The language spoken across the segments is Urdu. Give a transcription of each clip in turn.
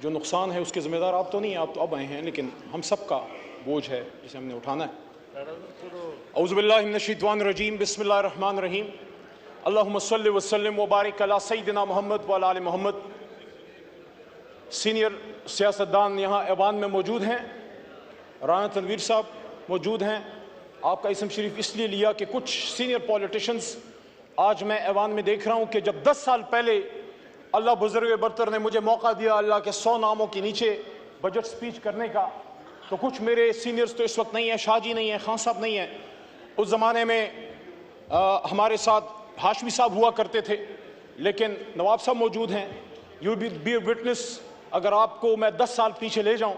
جو نقصان ہے اس کے ذمہ دار آپ تو نہیں ہیں، آپ تو اب آئے ہیں، لیکن ہم سب کا بوجھ ہے جسے ہم نے اٹھانا ہے۔ اعوذ باللہ من الشیطان الرجیم، بسم اللہ الرحمن الرحیم، اللہم صلی وسلم وبارک علی سیدنا محمد وعلی آل محمد۔ سینئر سیاستدان یہاں ایوان میں موجود ہیں، رانا تنویر صاحب موجود ہیں۔ آپ کا اسم شریف اس لیے لیا کہ کچھ سینئر پولیٹیشنز آج میں ایوان میں دیکھ رہا ہوں کہ جب 10 سال پہلے اللہ بزرگ برتر نے مجھے موقع دیا اللہ کے 100 ناموں کے نیچے بجٹ سپیچ کرنے کا، تو کچھ میرے سینئرز تو اس وقت نہیں ہیں، شاہ جی نہیں ہیں، خان صاحب نہیں ہیں۔ اس زمانے میں ہمارے ساتھ ہاشمی صاحب ہوا کرتے تھے، لیکن نواب صاحب موجود ہیں۔ یو بی اے وٹنس، اگر آپ کو میں 10 سال پیچھے لے جاؤں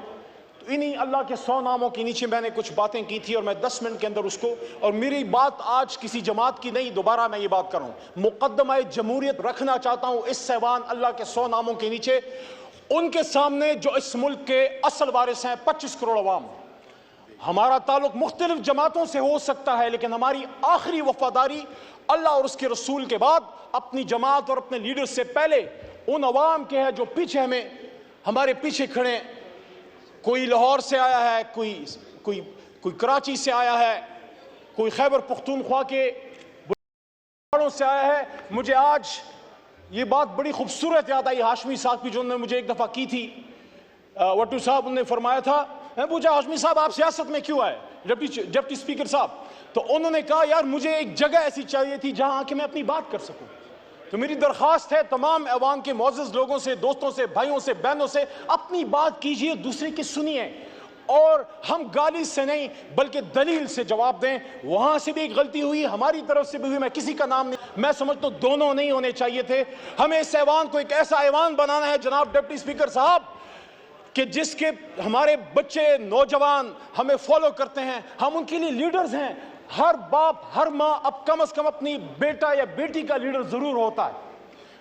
تو انہی اللہ کے 100 ناموں کے نیچے میں نے کچھ باتیں کی تھی، اور میں 10 منٹ کے اندر اس کو، اور میری بات آج کسی جماعت کی نہیں، دوبارہ میں یہ بات کر رہا ہوں، مقدمہ جمہوریت رکھنا چاہتا ہوں اس ایوان اللہ کے 100 ناموں کے نیچے، ان کے سامنے جو اس ملک کے اصل وارث ہیں، 25 کروڑ عوام۔ ہمارا تعلق مختلف جماعتوں سے ہو سکتا ہے، لیکن ہماری آخری وفاداری اللہ اور اس کے رسول کے بعد اپنی جماعت اور اپنے لیڈر سے پہلے ان عوام کے ہے جو پیچھے ہمارے پیچھے کھڑے ہیں۔ کوئی لاہور سے آیا ہے، کوئی کراچی سے آیا ہے، کوئی خیبر پختونخوا کے بڑوں سے آیا ہے۔ مجھے آج یہ بات بڑی خوبصورت یاد آئی ہاشمی صاحب کی، جو انہوں نے مجھے ایک دفعہ کی تھی۔ وٹو صاحب نے فرمایا تھا، میں پوچھا ہاشمی صاحب آپ سیاست میں کیوں آئے، ڈپٹی اسپیکر صاحب، تو انہوں نے کہا یار مجھے ایک جگہ ایسی چاہیے تھی جہاں کہ میں اپنی بات کر سکوں۔ تو میری درخواست ہے تمام ایوان کے معزز لوگوں سے، دوستوں سے، بھائیوں سے، بہنوں سے، اپنی بات کیجئے، دوسرے کی سنیے، اور ہم گالی سے نہیں بلکہ دلیل سے جواب دیں۔ وہاں سے بھی ایک غلطی ہوئی، ہماری طرف سے بھی ہوئی، میں کسی کا نام نہیں، میں سمجھتا ہوں دونوں نہیں ہونے چاہیے تھے۔ ہمیں اس ایوان کو ایک ایسا ایوان بنانا ہے جناب ڈپٹی اسپیکر صاحب کہ جس کے ہمارے بچے نوجوان ہمیں فالو کرتے ہیں، ہم ان کے لیے لیڈرز ہیں۔ ہر باپ ہر ماں اب کم از کم اپنی بیٹا یا بیٹی کا لیڈر ضرور ہوتا ہے۔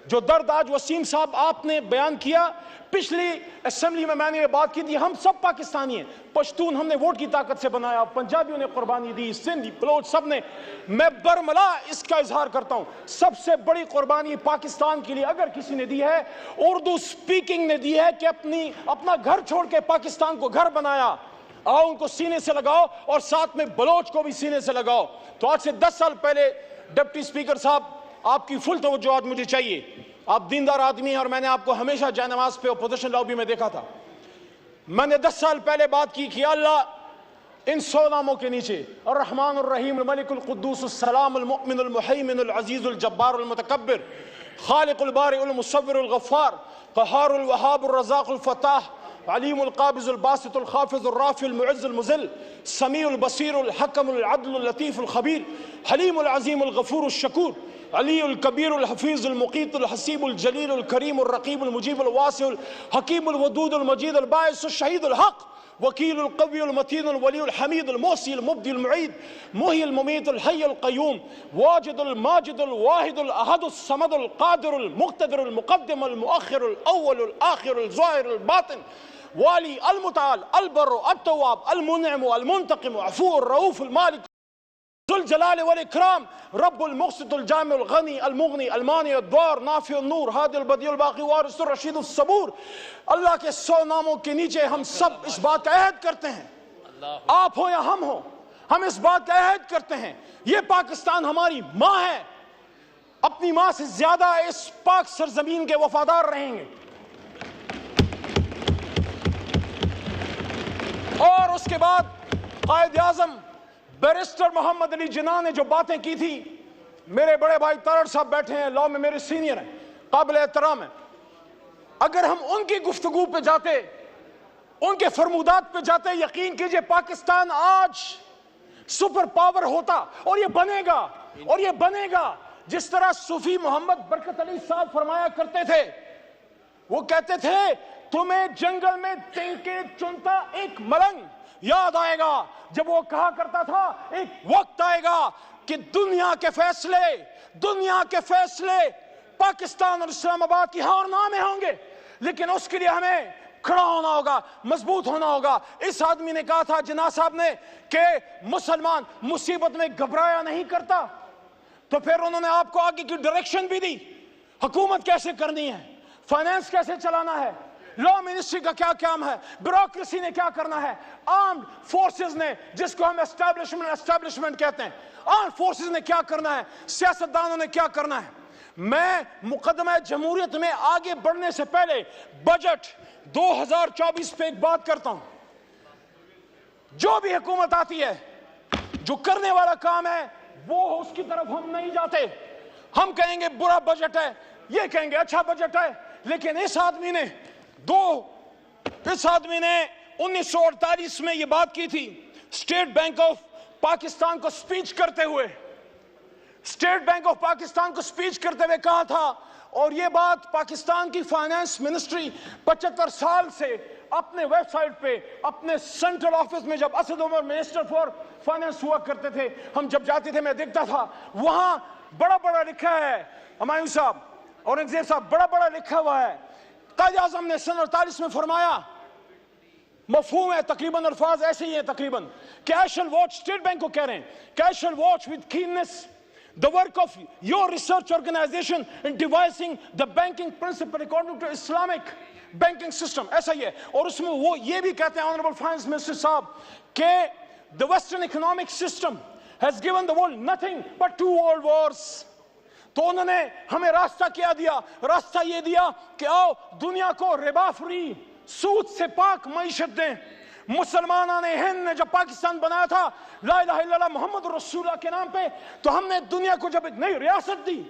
جو درد آج وسیم صاحب آپ نے بیان کیا، پچھلی اسمبلی میں نے یہ بات کی تھی، ہم سب پاکستانی ہیں، پشتون ہم نے ووٹ کی طاقت سے بنایا، پنجابیوں نے قربانی دی، سندھی بلوچ سب نے، میں برملا اس کا اظہار کرتا ہوں، سب سے بڑی قربانی پاکستان کے لیے اگر کسی نے دی ہے، اردو سپیکنگ نے دی ہے کہ اپنا گھر چھوڑ کے پاکستان کو گھر بنایا۔ آؤ ان کو سینے سے لگاؤ، اور ساتھ میں بلوچ کو بھی سینے سے لگاؤ۔ تو آج سے 10 سال پہلے ڈپٹی اسپیکر صاحب آپ کی فل توجہ آج مجھے چاہیے، آپ دیندار آدمی ہیں، اور میں نے آپ کو ہمیشہ جائے نماز پہ اپوزیشن لابی میں دیکھا تھا۔ میں نے 10 سال پہلے بات کی کہ اللہ ان 100 ناموں کے نیچے الرحمن الرحیم الملک القدوس السلام المؤمن المحیمن العزیز الجبار المتکبر خالق البارئ المصور الغفار قہار الوہاب الرزاق الفتاح علیم القابض الباسط الخافض الرافع المعز المذل سمیع البصیر الحکم العدل اللطیف الخبیر حلیم العظیم الغفور الشکور علی الکبیر الحفیظ المقیت الحسیب الجلیل الکریم الرقیب المجیب الواسع الحکیم الودود المجید الباعث الشہید الحق وکیل القوی المتین الولی الحمید المحصی المبدی المعید محی الممیت الحی القیوم واجد الماجد الواحد الاحد الصمد القادر المقتدر المقدم المؤخر الاول الاخر الظاہر الباطن والی المتعال البر التواب المنعم المنتقم عفو الرؤوف المالک ذو الجلال والاکرام رب المقسط الجامع الغنی المغنی المانع الدوار نافع النور ہادی البدیع الباقی وارث الرشید الصبور۔ اللہ کے 100 ناموں کے نیچے ہم سب اس بات کا عہد کرتے ہیں، آپ ہو یا ہم ہو، ہم اس بات کا عہد کرتے ہیں یہ پاکستان ہماری ماں ہے، اپنی ماں سے زیادہ اس پاک سرزمین کے وفادار رہیں گے۔ اور اس کے بعد قائد اعظم بیرسٹر محمد علی جناح نے جو باتیں کی تھی، میرے بڑے بھائی تارڑ صاحب بیٹھے ہیں، لاء میں میرے سینئر ہیں، قابل احترام ہیں، اگر ہم ان کی گفتگو پہ جاتے، ان کے فرمودات پہ جاتے، یقین کیجئے پاکستان آج سپر پاور ہوتا، اور یہ بنے گا، اور یہ بنے گا جس طرح صوفی محمد برکت علی صاحب فرمایا کرتے تھے۔ وہ کہتے تھے تمہیں جنگل میں تنکے چنتا ایک ملنگ یاد آئے گا، جب وہ کہا کرتا تھا ایک وقت آئے گا کہ دنیا کے فیصلے پاکستان اور اسلام آباد کی ہاں اور نہ میں ہوں گے، لیکن اس کے لیے ہمیں کھڑا ہونا ہوگا، مضبوط ہونا ہوگا۔ اس آدمی نے کہا تھا جناح صاحب نے کہ مسلمان مصیبت میں گھبرایا نہیں کرتا، تو پھر انہوں نے آپ کو آگے کی ڈائریکشن بھی دی، حکومت کیسے کرنی ہے، فائنانس کیسے چلانا ہے، لا منسٹری کا کیا کام ہے, بیوروکریسی نے کیا کرنا ہے, آرمڈ فورسز نے جس کو ہم اسٹیبلشمنٹ کہتے ہیں, آرمڈ فورسز نے کیا کرنا ہے, سیاستدانوں نے کیا کرنا ہے. میں مقدمہ جمہوریت میں آگے بڑھنے سے پہلے بجٹ 2024 پہ ایک بات کرتا ہوں. جو بھی حکومت آتی ہے, جو کرنے والا کام ہے وہ اس کی طرف ہم نہیں جاتے. ہم کہیں گے برا بجٹ ہے, یہ کہیں گے اچھا بجٹ ہے. لیکن اس آدمی نے 1948 میں یہ بات کی تھی اسٹیٹ بینک آف پاکستان کو سپیچ کرتے ہوئے, اسٹیٹ بینک آف پاکستان کو سپیچ کرتے ہوئے کہا تھا, اور یہ بات پاکستان کی فائنانس منسٹری 75 سال سے اپنے ویب سائٹ پہ, اپنے سینٹرل آفس میں جب Asad Umar minister for finance ہوا کرتے تھے, ہم جب جاتے تھے میں دیکھتا تھا وہاں بڑا بڑا لکھا ہے, ہمایوں صاحب, اورنگزیب صاحب, بڑا بڑا لکھا ہوا ہے. قائد اعظم نے سن 48 میں فرمایا, مفہوم ہے تقریباً, الفاظ ایسے ہی ہیں تقریباً, کہ I shall watch, state bank کو کہہ رہے ہیں کہ I shall watch with keenness the work of your research organization in devising the banking principle according to Islamic banking system. ایسا ہی ہے. اور اس میں وہ یہ بھی کہتے ہیں Honorable Finance Minister صاحب کہ the Western economic system has given the world nothing but 2 world wars. تو انہوں نے ہمیں راستہ کیا دیا, راستہ یہ دیا کہ آؤ دنیا کو ربا فری, سود سے پاک معیشت دیں. مسلمانوں نے ہند نے جب پاکستان بنایا تھا لا الہ الا اللہ محمد رسول اللہ کے نام پہ, تو ہم نے دنیا کو جب ایک نئی ریاست دی,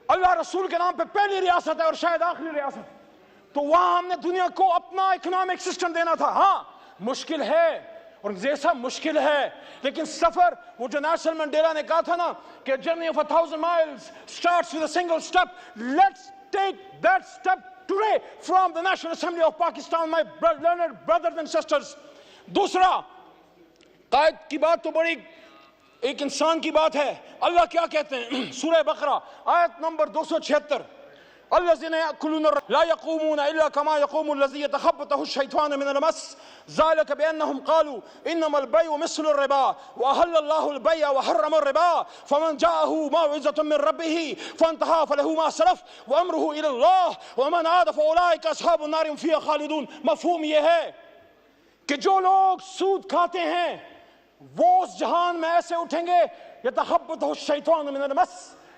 اللہ رسول کے نام پہ پہلی ریاست ہے اور شاید آخری ریاست, تو وہاں ہم نے دنیا کو اپنا اکنامک سسٹم دینا تھا. ہاں مشکل ہے, اور جیسا مشکل ہے, لیکن سفر, وہ جو نیلسن منڈیلا نے کہا تھا نا کہ journey of 1000 miles starts with a single step, let's take that step today from the National Assembly of Pakistan, my learned brothers and sisters. دوسرا, قائد کی بات تو بڑی ایک انسان کی بات ہے. اللہ کیا کہتے ہیں سورہ بقرہ آیت نمبر 276, الذين يأكلون لا يقومون إلا كما يقوم الذي يتخبطه الشيطان من المس ذلك بأنهم قالوا إنما البيع مثل الربا وأحل الله البيع وحرم الربا فمن جاءه موعظة من ربه فانتهى فله ما سلف وأمره إلى الله ومن عاد فأولئك أصحاب النار هم فيها خالدون. مفہوم یہ ہے کہ جو لوگ سود کھاتے ہیں وہ اس جہان میں ایسے اٹھیں گے يتخبطه الشيطان من المس,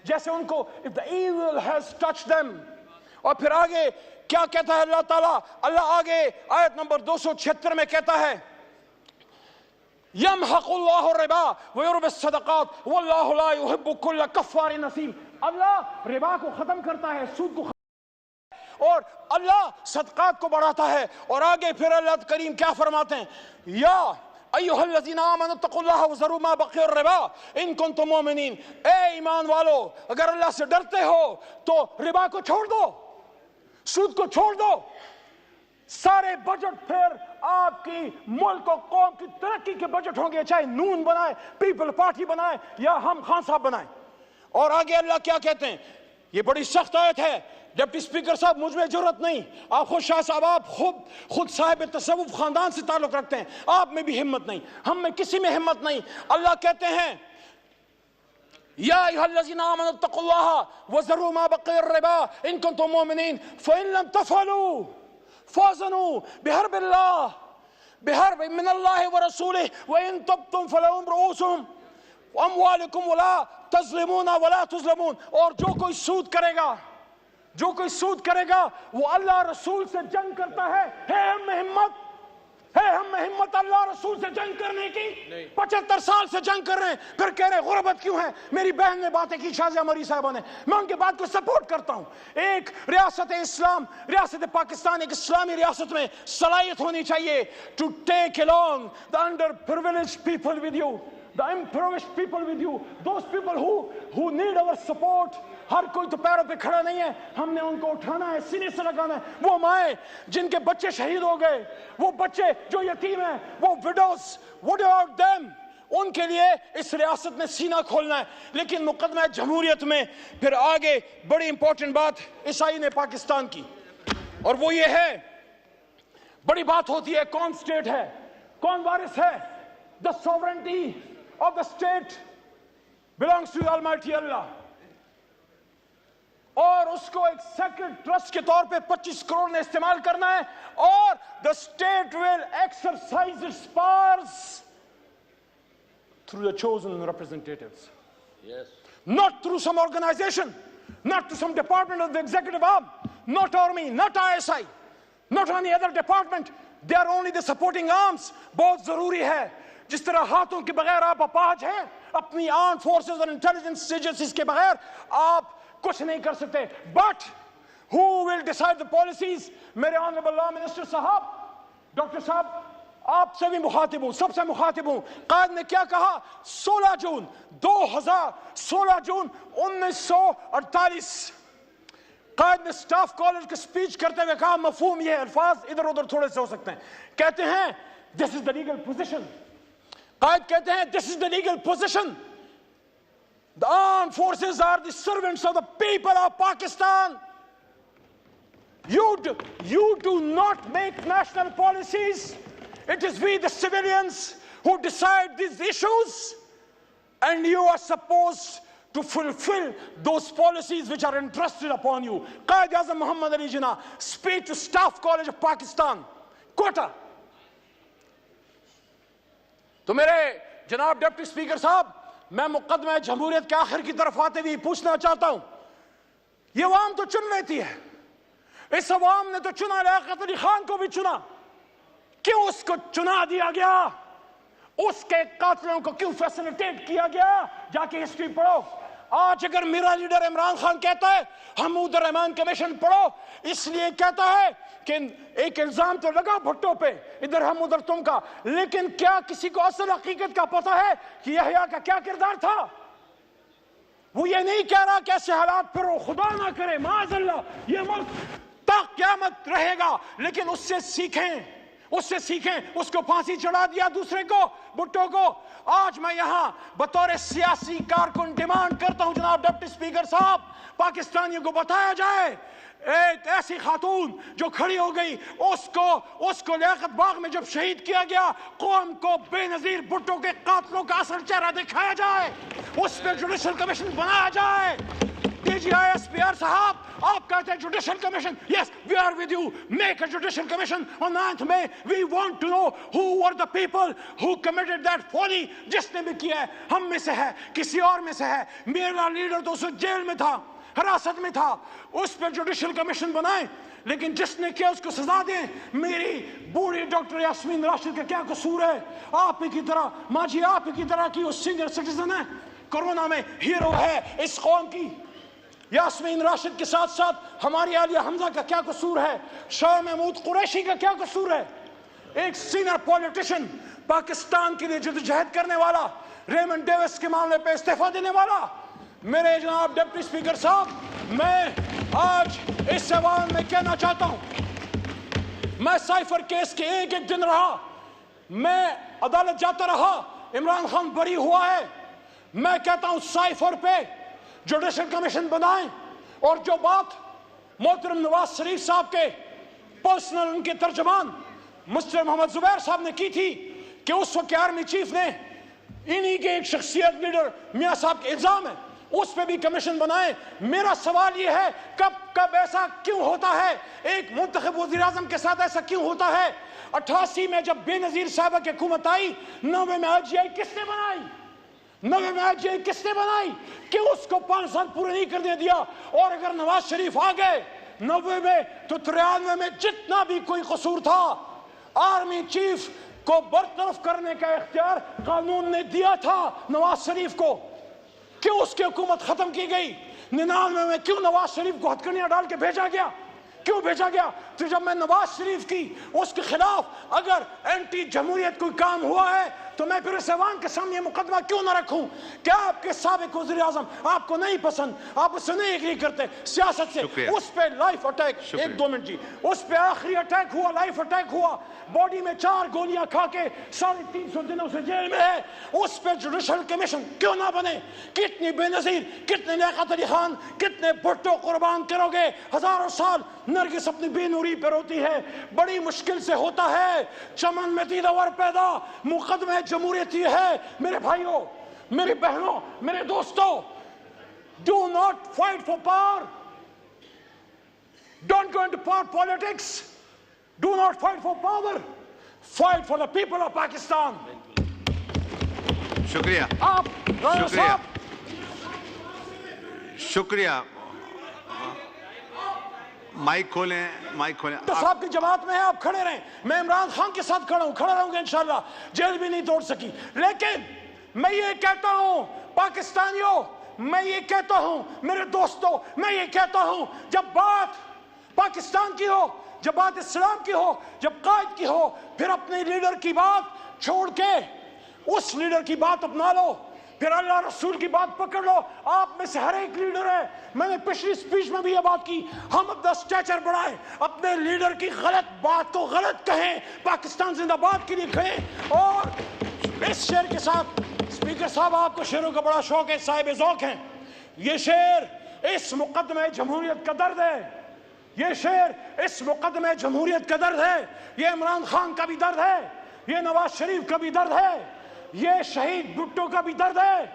جیسے ان کو if the evil has touched them. اور پھر آگے کیا کہتا ہے اللہ تعالیٰ, اللہ آگے آیت نمبر 276 میں کہتا ہے يَمْحَقُ اللَّهُ الرِّبَا وَيُرْبِ الصَّدَقَاتِ وَاللَّهُ لَا يُحِبُّ كُلَّ كَفَّارٍ نَثِيمٍ. اللہ ربا کو ختم کرتا ہے, سود کو اور اللہ صدقات کو بڑھاتا ہے. اور آگے پھر اللہ کریم کیا فرماتے ہیں, یا ایھا الذین آمنوا اتقوا اللہ وذروا ما بقی الربا ان کنتم مؤمنین. اے ایمان والو, اگر اللہ سے ڈرتے ہو تو ربا کو چھوڑ دو, سود کو چھوڑ دو. سارے بجٹ پھر آپ کی ملک و قوم کی ترقی کے بجٹ ہوں گے, چاہے نون بنائے, پیپل پارٹی بنائے یا ہم خان صاحب بنائیں. اور آگے اللہ کیا کہتے ہیں, یہ بڑی سخت آیت ہے. ڈپٹی اسپیکر صاحب مجھ میں جرت نہیں, آپ خود شاہ صاحب آپ خود صاحب تصوف خاندان سے تعلق رکھتے ہیں, آپ میں بھی ہمت نہیں, ہم میں کسی میں ہمت نہیں. اللہ کہتے ہیں یا ایھا الذین آمنوا اتقوا اللہ وذروا ما بقی الربا ان کنتم مؤمنین فإن لم تفعلوا فاذنوا بحرب من اللہ ورسولہ وإن تبتم فلکم رؤوس اموالکم ولا تظلمون ولا تظلمون. اور جو کوئی سود کرے گا وہ اللہ رسول سے جنگ کرتا ہے. ہم میں ہمت اللہ رسول سے جنگ کرنے کی. 75 سال سے جنگ کر رہے ہیں, پھر کہہ رہے غربت کیوں ہے. میری بہن نے باتیں کی, شازیہ مری صاحبہ نے, میں ان کی بات کو سپورٹ کرتا ہوں. ایک ریاست اسلام, ریاست پاکستان ایک اسلامی ریاست میں صلاحیت ہونی چاہیے to take along the underprivileged people with you, the impoverished people with you, those people who need our support. ہر کوئی تو پیروں پہ کھڑا نہیں ہے, ہم نے ان کو اٹھانا ہے, سینے سے لگانا ہے. وہ مائیں جن کے بچے شہید ہو گئے, وہ بچے جو یتیم ہیں, وہ widows, what about them, ان کے لیے اس ریاست نے سینہ کھولنا ہے. لیکن مقدمہ جمہوریت میں پھر آگے بڑی امپورٹنٹ بات اس آئین پاکستان کی, اور وہ یہ ہے, بڑی بات ہوتی ہے کون سٹیٹ ہے, کون وارث ہے. The sovereignty of the state belongs to Almighty Allah. اور اس کو ایک سیکرڈ ٹرسٹ کے طور پہ 25 کروڑ نے استعمال کرنا ہے, اور the state will exercise its powers through the chosen representatives. Yes. Not through some organization, not through some department of the executive arm, not army, not ISI, not any other department. They are only the supporting arms. بہت ضروری ہے. جس طرح ہاتھوں کے بغیر آپ اپاہج ہیں, اپنی آرم فورسز اور انٹیلیجنس ایجنسیز کے بغیر آپ کچھ نہیں کر سکتے. But who will decide the policies? میرے آنریبل لا منسٹر صاحب, ڈاکٹر صاحب, آپ سے بھی مخاطب ہوں, سب سے مخاطب ہوں. قائد نے کیا کہا؟ 16 جون 1948 قائد نے سٹاف کالج کے سپیچ کرتے ہوئے کہا, مفہوم یہ, الفاظ ادھر ادھر تھوڑے سے ہو سکتے ہیں, کہتے ہیں this is the legal position. قائد کہتے ہیں this is the legal position. The armed forces are the servants of the people of Pakistan. You do not make national policies. It is we the civilians who decide these issues, and you are supposed to fulfill those policies which are entrusted upon you. Qaid Azam Muhammad Ali Jinnah, speech to Staff College of Pakistan, Quetta. تو میرے جناب ڈپٹی اسپیکر صاحب, میں مقدمہ جمہوریت کے آخر کی طرف آتے ہوئے پوچھنا چاہتا ہوں, یہ عوام تو چن لیتی ہے, اس عوام نے تو چنا, لیاقت علی خان کو بھی چنا, کیوں اس کو چنا دیا گیا؟ اس کے قاتلوں کو کیوں فیسلیٹیٹ کیا گیا؟ جا کے ہسٹری پڑھو. آج اگر میرا لیڈر عمران خان کہتا ہے حمود الرحمان کمیشن پڑھو, اس لیے کہتا ہے کہ ایک الزام تو لگا بھٹو پہ, ادھر ہم ادھر تم کا, لیکن کیا کسی کو اصل حقیقت کا پتہ ہے کہ یحییٰ کا کیا کردار تھا؟ وہ یہ نہیں کہہ رہا کہ ایسے حالات پھر خدا نہ کرے, معاذ اللہ, یہ ملک تا قیامت رہے گا, لیکن اس سے سیکھیں, اس کو پھانسی چڑھا دیا دوسرے کو, بھٹو کو. آج میں یہاں بطور سیاسی کارکن ڈیمانڈ کرتا ہوں جناب ڈپٹی اسپیکر صاحب, پاکستانیوں کو بتایا جائے ایک ایسی خاتون جو کھڑی ہو گئی, اس کو لیاقت باغ میں جب شہید کیا گیا, قوم کو بے نظیر بھٹو کے قاتلوں کا اصل چہرہ دکھایا جائے, اس پہ جوڈیشل کمیشن بنایا جائے. D G I S P R صاحب, آپ کہتے ہیں judicial commission, yes, we are with you, make a judicial commission on 9th May. We want to know who were the people who committed that folly. جس نے بھی کیا ہے, ہم میں سے ہے, کسی اور میں سے ہے, میرا لیڈر تو اس جیل میں تھا, حراست میں تھا, اس پہ جوڈیشل کمیشن بنائیں, لیکن جس نے کیا اس کو سزا دیں. میری بوڑھی ڈاکٹر یاسمین راشد کا کیا قصور ہے؟ آپ ہی کی طرح, ماں جی آپ ہی کی طرح کی وہ سینئر سٹیزن ہے, کورونا میں ہیرو ہے اس قوم کی. یاسمین راشد کے ساتھ ساتھ ہماری عالیہ حمزہ کا کیا قصور ہے؟ شاہ محمود قریشی کا کیا قصور ہے؟ ایک سینئر پولیٹیشن, پاکستان کے لیے جدوجہد کرنے والا, ریمنڈ ڈیوس کے معاملے پہ استعفیٰ دینے والا. میرے جناب ڈپٹی اسپیکر صاحب, میں آج اس ایوان میں کہنا چاہتا ہوں, میں سائفر کیس کے ایک دن رہا, میں عدالت جاتا رہا, عمران خان بری ہوا ہے. میں کہتا ہوں سائفر پہ جوڈیشل کمیشن بنائیں, اور جو بات محترم نواز شریف صاحب کے پرسنل ان کے ترجمان مسٹر محمد زبیر صاحب نے کی تھی کہ اس وقت آرمی چیف نے انہی کے ایک شخصیت لیڈر میاں صاحب کے الزام ہے, اس پہ بھی کمیشن بنائیں. میرا سوال یہ ہے, کب ایسا کیوں ہوتا ہے؟ ایک منتخب وزیر اعظم کے ساتھ ایسا کیوں ہوتا ہے؟ 88 میں جب بے نظیر صاحبہ کی حکومت آئی, 90 میں آئی جی آئی کس نے بنائی؟ 90 میں آئی جی آئی کس نے بنائی؟ کیوں اس کو 5 سال پورے نہیں کرنے دیا؟ اور اگر نواز شریف آ گئے 90 میں, تو 93 میں جتنا بھی کوئی قصور تھا, آرمی چیف کو برطرف کرنے کا اختیار قانون نے دیا تھا نواز شریف کو. کیوں اس کی حکومت ختم کی گئی؟ 99 میں کیوں نواز شریف کو ہتھکڑیاں ڈال کے بھیجا گیا؟ کیوں بھیجا گیا؟ تو جب میں نواز شریف کی اس کے خلاف اگر اینٹی جمہوریت کوئی کام ہوا ہے, تو میں پھر اس ایوان کے سامنے یہ مقدمہ کیوں نہ رکھوں؟ کیا آپ کے سابق وزیر اعظم آپ کو نہیں پسند, آپ اس سے نہیں ایگری کرتے سیاست سے؟ اس پہ لائف اٹیک, 1-2 منٹ جی, اس پہ آخری اٹیک ہوا, لائف اٹیک ہوا, باڈی میں 4 گولیاں کھا کے 350 دنوں سے جیل میں ہے. اس پہ جوڈیشل کمیشن کیوں نہ بنے؟ کتنی بے نظیر, کتنے لیاقت علی خان, کتنے بھٹو قربان کرو گے؟ ہزاروں سال نرگس اپنی بے نوری پہ روتی ہے, بڑی مشکل سے ہوتا ہے چمن میں دیدور پیدا. مقدمہ جمہوریت یہ ہے میرے بھائیوں, میری بہنوں, میرے دوستوں, do not fight for power, Don't go into politics. Do not fight for power. Fight for the people of Pakistan. شکریہ آپ رانا صاحب شکریہ. مائک کھولیں. تو صاحب کی جماعت میں ہیں, آپ کھڑے رہیں. میں عمران خان کے ساتھ کھڑا ہوں, کھڑا رہوں گا انشاءاللہ. جیل بھی نہیں توڑ سکی. لیکن میں یہ کہتا ہوں پاکستانیوں, میں یہ کہتا ہوں میرے دوستوں, میں یہ کہتا ہوں جب بات پاکستان کی ہو, جب بات اسلام کی ہو, جب قائد کی ہو, پھر اپنے لیڈر کی بات چھوڑ کے اس لیڈر کی بات اپنا لو, پھر اللہ رسول کی بات پکڑ لو. آپ میں سے ہر ایک لیڈر ہے, میں نے پچھلی سپیچ میں بھی یہ بات کی, ہم اپنا سٹیچر بڑھائیں, اپنے لیڈر کی غلط بات کو غلط کہیں, پاکستان زندہ باد کے لیے کہیں. اور اس شعر کے ساتھ اسپیکر صاحب آپ کو شعروں کا بڑا شوق ہے, صاحب ذوق ہیں. یہ شعر اس مقدمہ جمہوریت کا درد ہے, یہ شعر اس مقدمہ جمہوریت کا درد ہے, یہ عمران خان کا بھی درد ہے, یہ نواز شریف کا بھی درد ہے, یہ شہید بھٹو کا بھی درد ہے,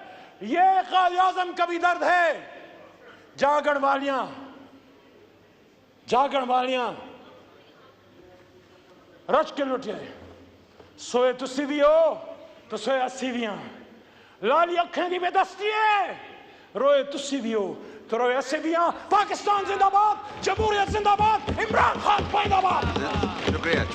یہ قائد اعظم کا بھی درد ہے. جاگن والیاں رچ کے لٹے, سوئے تسی بھی ہو تو سوئے اسی بھی ہیں, لالی اکھیں دی بے دستی ہے, روئے تسی بھی ہو تو روئے اسی بھی ہیں. پاکستان زندہ باد, جمہوریت زندہ باد, عمران خان پائندہ باد. شکریہ.